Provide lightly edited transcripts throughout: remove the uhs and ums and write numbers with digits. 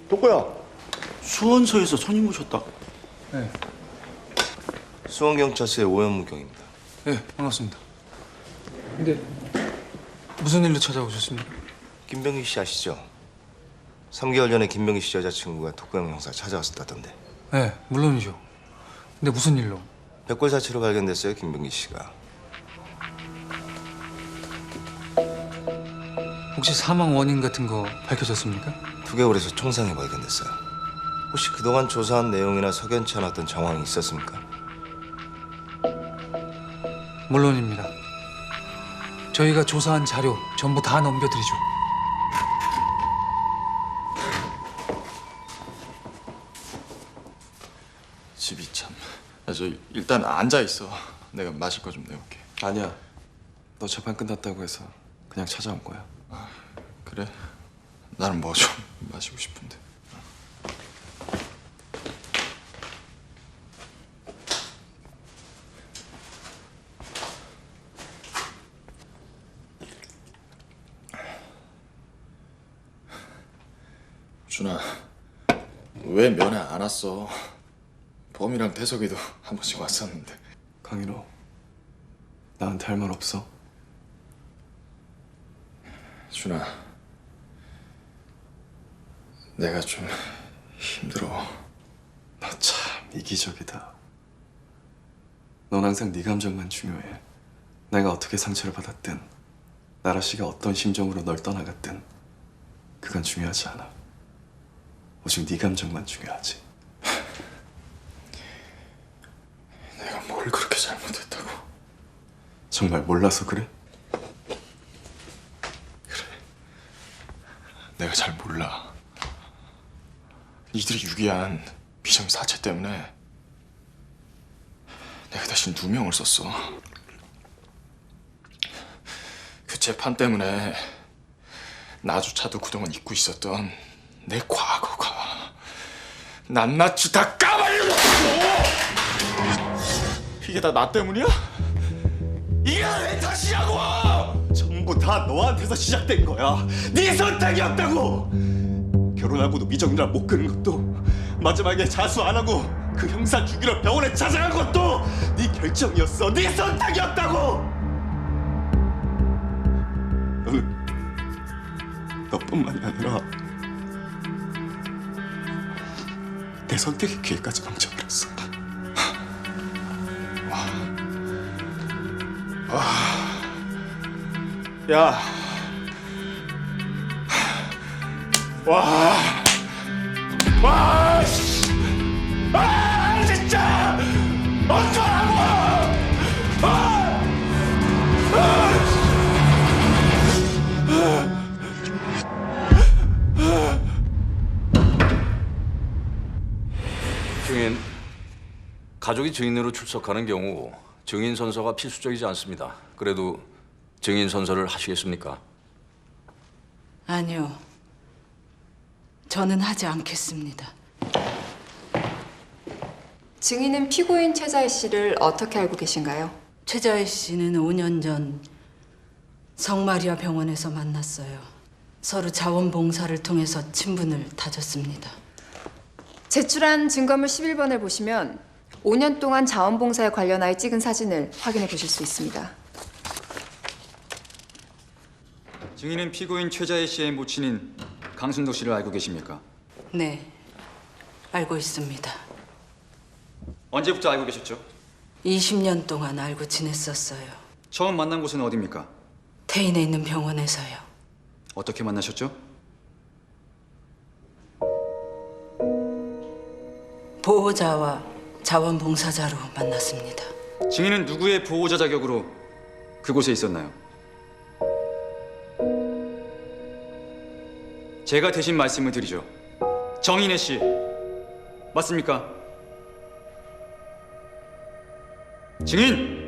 덕구야. 수원서에서 손님 오셨다. 네. 수원경찰서의 오현무경입니다. 네, 반갑습니다. 근데 무슨 일로 찾아오셨습니까? 김병기 씨 아시죠? 3개월 전에 김병기 씨 여자친구가 덕구형 형사 찾아왔었다던데. 네, 물론이죠. 근데 무슨 일로? 백골사체로 발견됐어요, 김병기 씨가. 혹시 사망 원인 같은 거 밝혀졌습니까? 두개골에서 총상이 발견됐어요. 혹시 그동안 조사한 내용이나 석연치 않았던 정황이 있었습니까? 물론입니다. 저희가 조사한 자료 전부 다 넘겨드리죠. 집이 참. 야, 저 일단 앉아 있어. 내가 마실 거 좀 내올게. 아니야. 너 재판 끝났다고 해서 그냥 찾아온 거야. 그래? 나는 뭐 좀 마시고 싶은데. 준아, 왜 면회 안 왔어? 범이랑 태석이도 한 번씩 왔었는데. 강인호, 나한테 할 말 없어? 준아, 내가 좀 힘들어. 너 참 이기적이다. 넌 항상 네 감정만 중요해. 내가 어떻게 상처를 받았든 나라 씨가 어떤 심정으로 널 떠나갔든 그건 중요하지 않아. 오직 네 감정만 중요하지. 내가 뭘 그렇게 잘못했다고? 정말 몰라서 그래? 내가 잘 몰라. 이들이 유기한 비정 사체 때문에 내가 대신 누명을 썼어. 그 재판 때문에 나조차도 그동안 잊고 있었던 내 과거가 낱낱이 다 까발려졌어. 이게 다 나 때문이야? 이게 내 탓이냐고! 전부 다 너한테서 시작된 거야. 네 선택이었다고. 결혼하고도 미정이랑 못 끄는 것도, 마지막에 자수 안 하고 그 형사 죽이러 병원에 찾아간 것도 네 결정이었어. 네 선택이었다고. 너는 너뿐만이 아니라 내 선택의 기회까지 망쳐버렸어. 야, 씨! 진짜! 어쩌라고! 증인, 가족이 증인으로 출석하는 경우 증인 선서가 필수적이지 않습니다. 그래도 증인 선서를 하시겠습니까? 아니요. 저는 하지 않겠습니다. 증인은 피고인 최자혜 씨를 어떻게 알고 계신가요? 최자혜 씨는 5년 전 성마리아 병원에서 만났어요. 서로 자원봉사를 통해서 친분을 다졌습니다. 제출한 증거물 11번을 보시면 5년 동안 자원봉사에 관련하여 찍은 사진을 확인해 보실 수 있습니다. 증인은 피고인 최자혜 씨의 모친인 강순덕 씨를 알고 계십니까? 네, 알고 있습니다. 언제부터 알고 계셨죠? 20년 동안 알고 지냈었어요. 처음 만난 곳은 어디입니까? 태인에 있는 병원에서요. 어떻게 만나셨죠? 보호자와 자원봉사자로 만났습니다. 증인은 누구의 보호자 자격으로 그곳에 있었나요? 제가 대신 말씀을 드리죠. 정인혜 씨, 맞습니까? 증인!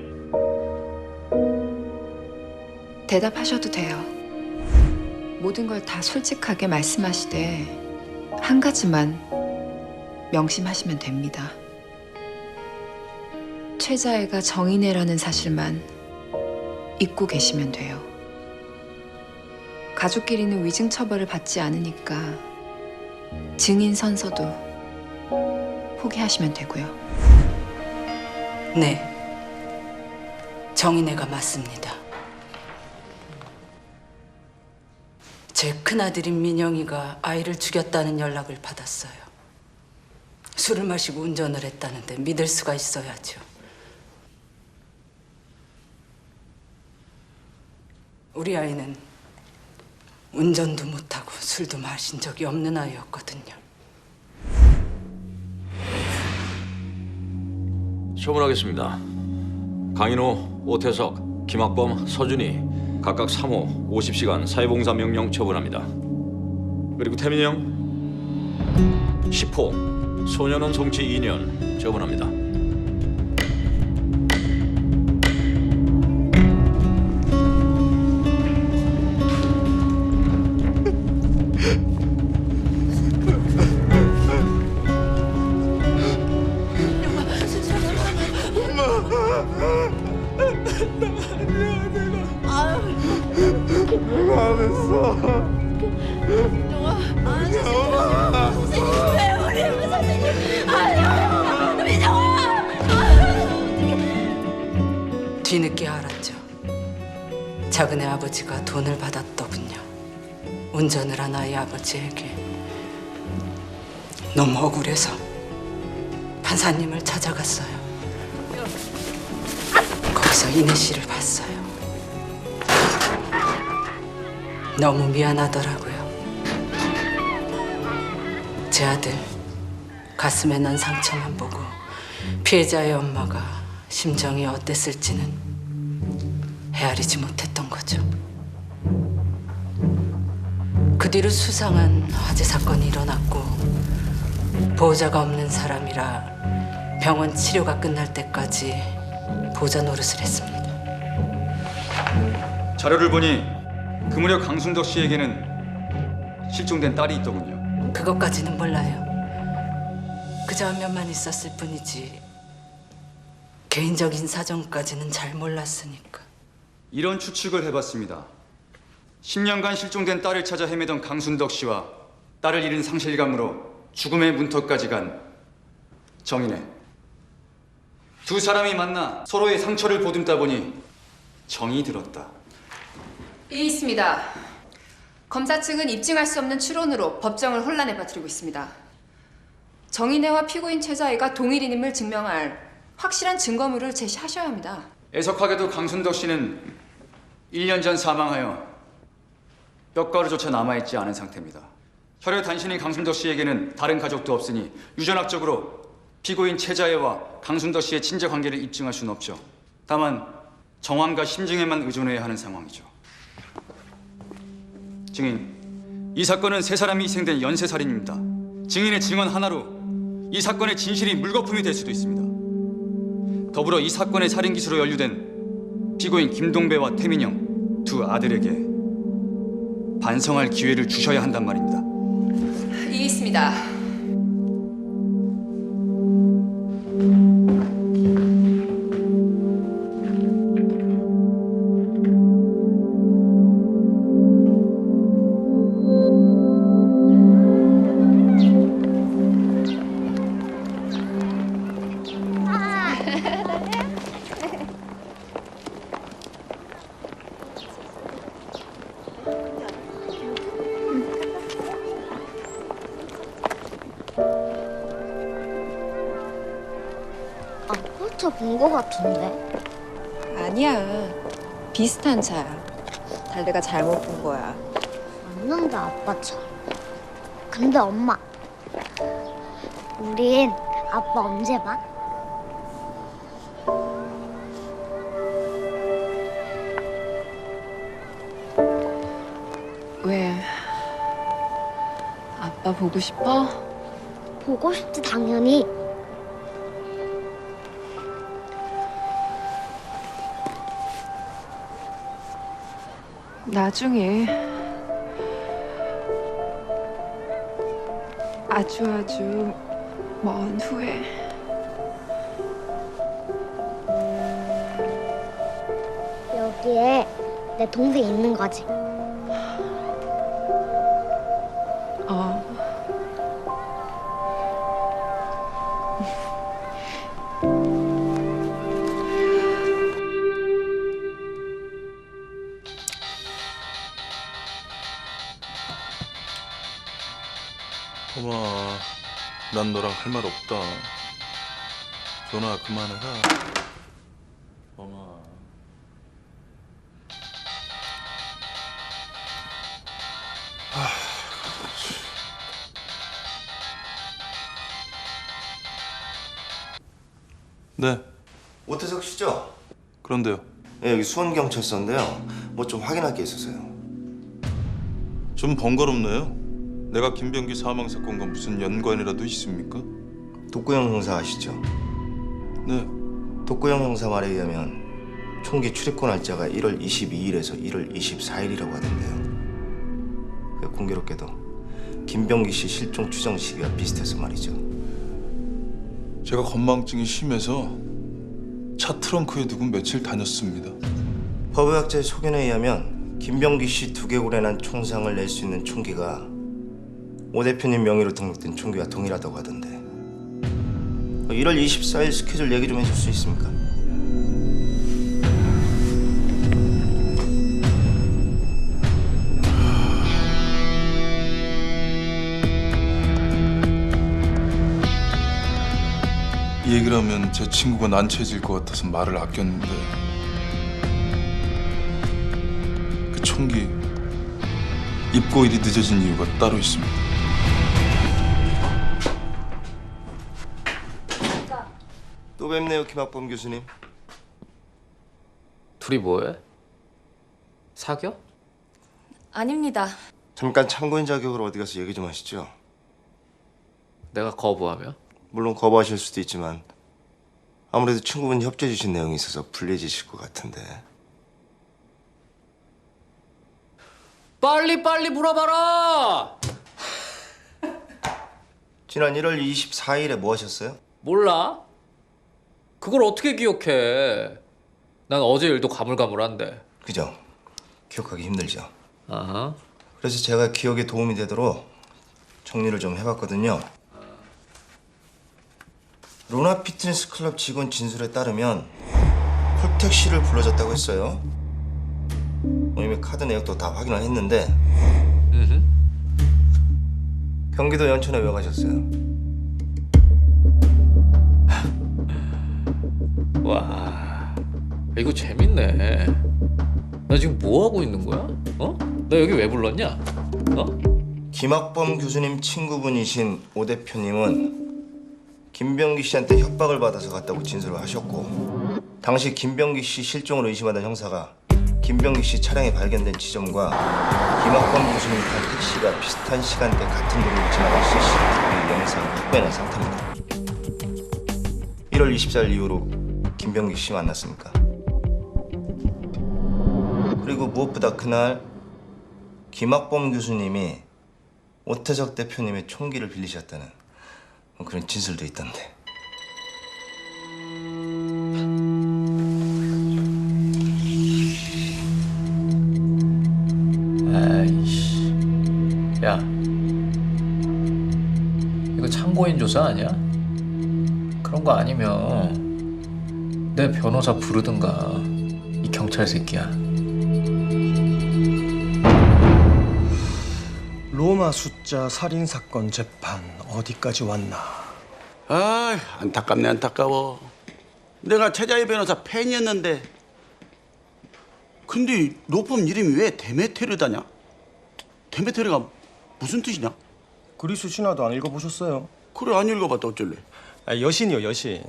대답하셔도 돼요. 모든 걸 다 솔직하게 말씀하시되 한 가지만 명심하시면 됩니다. 최자혜가 정인혜라는 사실만 잊고 계시면 돼요. 가족끼리는 위증 처벌을 받지 않으니까 증인 선서도 포기하시면 되고요. 네. 정인애가 맞습니다. 제 큰아들인 민영이가 아이를 죽였다는 연락을 받았어요. 술을 마시고 운전을 했다는데 믿을 수가 있어야죠. 우리 아이는 운전도 못하고 술도 마신 적이 없는 아이였거든요. 처분하겠습니다. 강인호, 오태석, 김학범, 서준이 각각 3호 50시간 사회봉사 명령 처분합니다. 그리고 태민형 10호 소년원 송치 2년 처분합니다. 뒤늦게 알았죠. 작은 애 아버지가 돈을 받았더군요. 운전을 한 아이 아버지에게. 너무 억울해서 판사님을 찾아갔어요. 거기서 이내 씨를 봤어요. 너무 미안하더라고요. 제 아들 가슴에 난 상처만 보고 피해자의 엄마가 심정이 어땠을지는 헤아리지 못했던 거죠. 그 뒤로 수상한 화재 사건이 일어났고 보호자가 없는 사람이라 병원 치료가 끝날 때까지 보호자 노릇을 했습니다. 자료를 보니 그 무렵 강순덕 씨에게는 실종된 딸이 있더군요. 그것까지는 몰라요. 그 장면만 있었을 뿐이지 개인적인 사정까지는 잘 몰랐으니까. 이런 추측을 해봤습니다. 10년간 실종된 딸을 찾아 헤매던 강순덕 씨와 딸을 잃은 상실감으로 죽음의 문턱까지 간 정인애. 두 사람이 만나 서로의 상처를 보듬다 보니 정이 들었다. 이 있습니다. 검사 측은 입증할 수 없는 추론으로 법정을 혼란에 빠뜨리고 있습니다. 정인애와 피고인 최자희가 동일인임을 증명할 확실한 증거물을 제시하셔야 합니다. 애석하게도 강순덕 씨는 1년 전 사망하여 뼈가루조차 남아있지 않은 상태입니다. 혈혈 단신인 강순덕 씨에게는 다른 가족도 없으니 유전학적으로 피고인 최자혜와 강순덕 씨의 친자 관계를 입증할 수는 없죠. 다만 정황과 심증에만 의존해야 하는 상황이죠. 증인, 이 사건은 세 사람이 희생된 연쇄살인입니다. 증인의 증언 하나로 이 사건의 진실이 물거품이 될 수도 있습니다. 더불어 이 사건의 살인 기수로 연루된 피고인 김동배와 태민영 두 아들에게 반성할 기회를 주셔야 한단 말입니다. 이 있습니다. 차 본 거 같은데? 아니야. 비슷한 차야. 달대가 잘못 본 거야. 맞는데 아빠 차. 근데 엄마, 우린 아빠 언제 봐? 왜? 아빠 보고 싶어? 보고 싶지 당연히. 나중에 아주 먼 후에 여기에 내 동생 있는 거지. 범아, 난 너랑 할 말 없다. 전화 그만해라. 범아. 네, 오태석 씨죠? 그런데요. 네, 여기 수원경찰서인데요. 뭐 좀 확인할 게 있어서요. 좀 번거롭네요. 내가 김병기 사망 사건과 무슨 연관이라도 있습니까? 독구형 형사 아시죠? 네. 독구형 형사 말에 의하면 총기 출입권 날짜가 1월 22일에서 1월 24일이라고 하던데요. 공교롭게도 김병기 씨 실종 추정 시기가 비슷해서 말이죠. 제가 건망증이 심해서 차 트렁크에 두고 며칠 다녔습니다. 법의학자의 소견에 의하면 김병기 씨 두개골에 난 총상을 낼 수 있는 총기가 오 대표님 명의로 등록된 총기와 동일하다고 하던데 1월 24일 스케줄 얘기 좀 해줄 수 있습니까? 이 얘기를 하면 제 친구가 난처해질 것 같아서 말을 아꼈는데 그 총기 입고 일이 늦어진 이유가 따로 있습니다. 또 뵙네요, 김학범 교수님. 둘이 뭐해? 사겨? 아닙니다. 잠깐 참고인 자격으로 어디 가서 얘기 좀 하시죠. 내가 거부하면? 물론 거부하실 수도 있지만 아무래도 친구분이 협조해 주신 내용이 있어서 불리해지실 것 같은데. 빨리 물어봐라! 지난 1월 24일에 뭐 하셨어요? 몰라? 그걸 어떻게 기억해? 난 어제 일도 가물가물한데. 그죠? 기억하기 힘들죠. 아하. 그래서 제가 기억에 도움이 되도록 정리를 좀 해봤거든요. 로나 피트니스 클럽 직원 진술에 따르면 콜택시를 불러줬다고 했어요. 이미 카드 내역도 다 확인을 했는데 경기도 연천에 왜 가셨어요? 와, 이거 재밌네. 나 지금 뭐 하고 있는 거야? 어? 나 여기 왜 불렀냐? 어? 김학범 교수님 친구분이신 오 대표님은 김병기 씨한테 협박을 받아서 갔다고 진술을 하셨고 당시 김병기 씨 실종을 의심하던 형사가 김병기 씨 차량이 발견된 지점과 김학범 교수님 탄 택시가 비슷한 시간대 같은 도로를 지나갈 CCTV 영상을 확보해낸 상태입니다. 1월 24일 이후로 김병기 씨 만났습니까? 그리고 무엇보다 그날 김학범 교수님이 오태석 대표님의 총기를 빌리셨다는 그런 진술도 있던데. 아이씨. 야, 이거 참고인 조사 아니야? 그런 거 아니면 내 변호사 부르든가, 이 경찰 새끼야. 로마 숫자 살인사건 재판 어디까지 왔나? 아, 안타깝네 안타까워. 내가 최자희 변호사 팬이었는데. 근데 로펌 이름이 왜 데메테르다냐? 데메테르가 무슨 뜻이냐? 그리스 신화도 안 읽어보셨어요? 그래, 안 읽어봤다 어쩔래? 여신이요, 여신.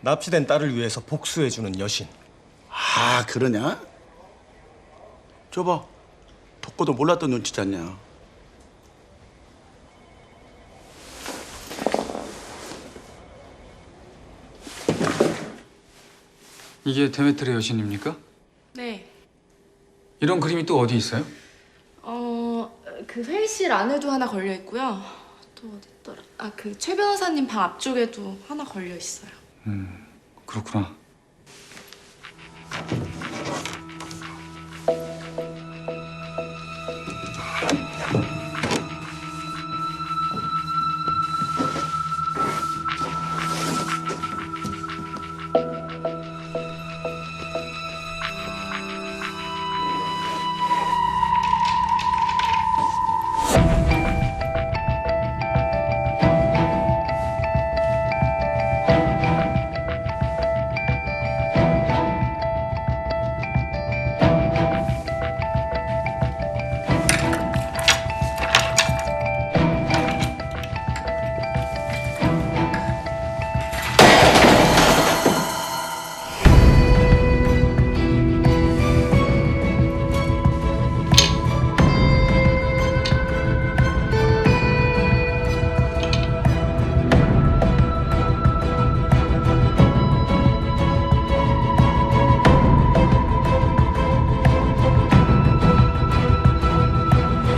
납치된 딸을 위해서 복수해주는 여신. 아, 그러냐? 저봐, 덕고도 몰랐던 눈치잖냐. 이게 데메트르 여신입니까? 네. 이런 그림이 또 어디 있어요? 그 회의실 안에도 하나 걸려 있고요. 또 어디 있더라? 그 최 변호사님 방 앞쪽에도 하나 걸려 있어요. 그렇구나.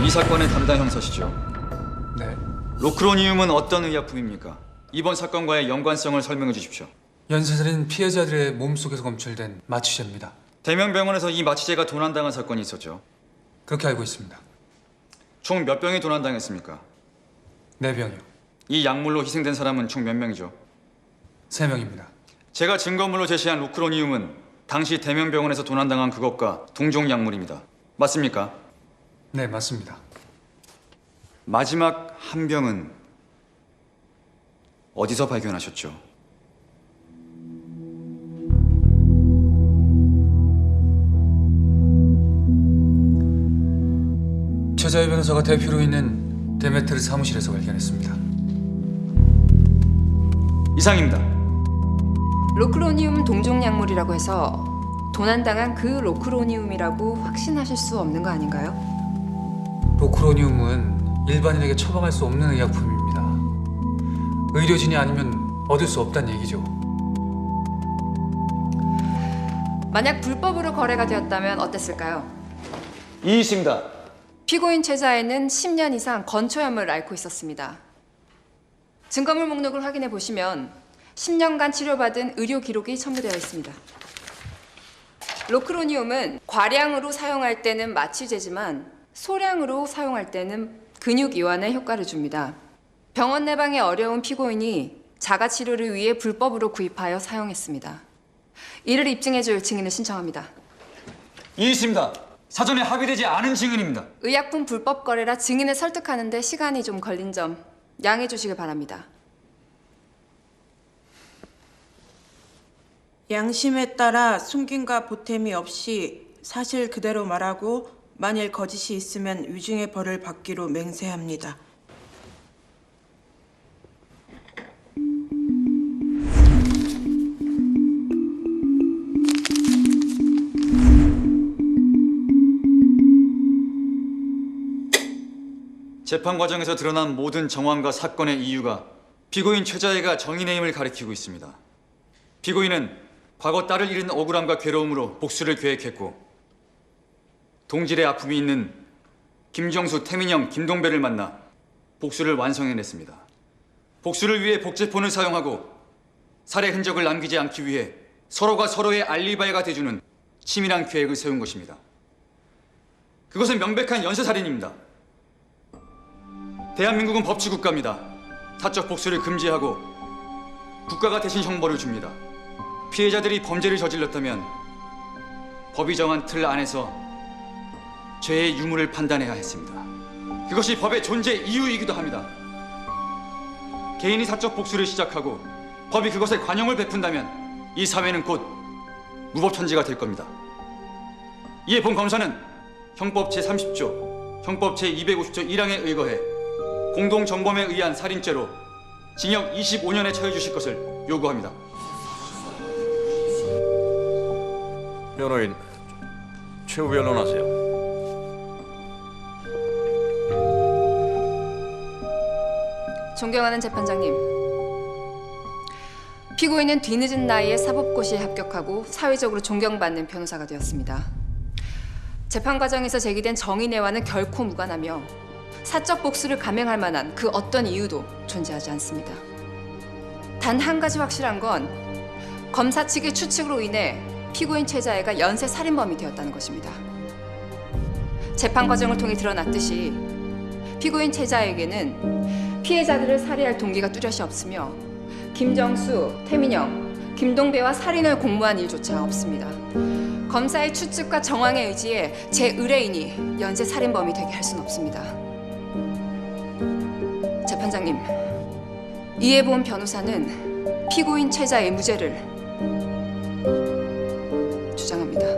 이 사건의 담당 형사시죠? 네. 로크로니움은 어떤 의약품입니까? 이번 사건과의 연관성을 설명해 주십시오. 연쇄살인 피해자들의 몸속에서 검출된 마취제입니다. 대명병원에서 이 마취제가 도난당한 사건이 있었죠? 그렇게 알고 있습니다. 총 몇 병이 도난당했습니까? 4병이요. 이 약물로 희생된 사람은 총 몇 명이죠? 3명입니다. 제가 증거물로 제시한 로크로니움은 당시 대명병원에서 도난당한 그것과 동종 약물입니다. 맞습니까? 네, 맞습니다. 마지막 한 병은 어디서 발견하셨죠? 최자희 변호사가 대표로 있는 데메트르 사무실에서 발견했습니다. 이상입니다. 로크로니움 동종 약물이라고 해서 도난당한 그 로크로니움이라고 확신하실 수 없는 거 아닌가요? 로크로니움은 일반인에게 처방할 수 없는 의약품입니다. 의료진이 아니면 얻을 수 없다는 얘기죠. 만약 불법으로 거래가 되었다면 어땠을까요? 이 있습니다. 피고인 최자에는 10년 이상 건초염을 앓고 있었습니다. 증거물 목록을 확인해 보시면 10년간 치료받은 의료 기록이 첨부되어 있습니다. 로크로니움은 과량으로 사용할 때는 마취제지만 소량으로 사용할 때는 근육 이완에 효과를 줍니다. 병원 내방이 어려운 피고인이 자가 치료를 위해 불법으로 구입하여 사용했습니다. 이를 입증해줄 증인을 신청합니다. 이 있습니다. 사전에 합의되지 않은 증인입니다. 의약품 불법 거래라 증인을 설득하는 데 시간이 좀 걸린 점 양해해 주시길 바랍니다. 양심에 따라 숨김과 보탬이 없이 사실 그대로 말하고 만일 거짓이 있으면 위중의 벌을 받기로 맹세합니다. 재판 과정에서 드러난 모든 정황과 사건의 이유가 피고인 최자혜가 정인의 힘을 가리키고 있습니다. 피고인은 과거 딸을 잃은 억울함과 괴로움으로 복수를 계획했고 동질의 아픔이 있는 김정수, 태민영, 김동배를 만나 복수를 완성해냈습니다. 복수를 위해 복제폰을 사용하고 살해 흔적을 남기지 않기 위해 서로가 서로의 알리바이가 돼주는 치밀한 계획을 세운 것입니다. 그것은 명백한 연쇄살인입니다. 대한민국은 법치국가입니다. 사적 복수를 금지하고 국가가 대신 형벌을 줍니다. 피해자들이 범죄를 저질렀다면 법이 정한 틀 안에서 죄의 유무를 판단해야 했습니다. 그것이 법의 존재 이유이기도 합니다. 개인이 사적 복수를 시작하고 법이 그것에 관용을 베푼다면 이 사회는 곧 무법천지가 될 겁니다. 이에 본 검사는 형법 제30조, 형법 제250조 1항에 의거해 공동정범에 의한 살인죄로 징역 25년에 처해 주실 것을 요구합니다. 변호인 최후 변론하세요. 존경하는 재판장님, 피고인은 뒤늦은 나이에 사법고시에 합격하고 사회적으로 존경받는 변호사가 되었습니다. 재판 과정에서 제기된 정인애와는 결코 무관하며 사적 복수를 감행할 만한 그 어떤 이유도 존재하지 않습니다. 단 한 가지 확실한 건 검사 측의 추측으로 인해 피고인 최자혜가 연쇄 살인범이 되었다는 것입니다. 재판 과정을 통해 드러났듯이 피고인 최자혜에게는 피해자들을 살해할 동기가 뚜렷이 없으며 김정수, 태민영, 김동배와 살인을 공모한 일조차 없습니다. 검사의 추측과 정황에 의지해 제 의뢰인이 연쇄 살인범이 되게 할 수는 없습니다. 재판장님, 이해본 변호사는 피고인 최자의 무죄를 주장합니다.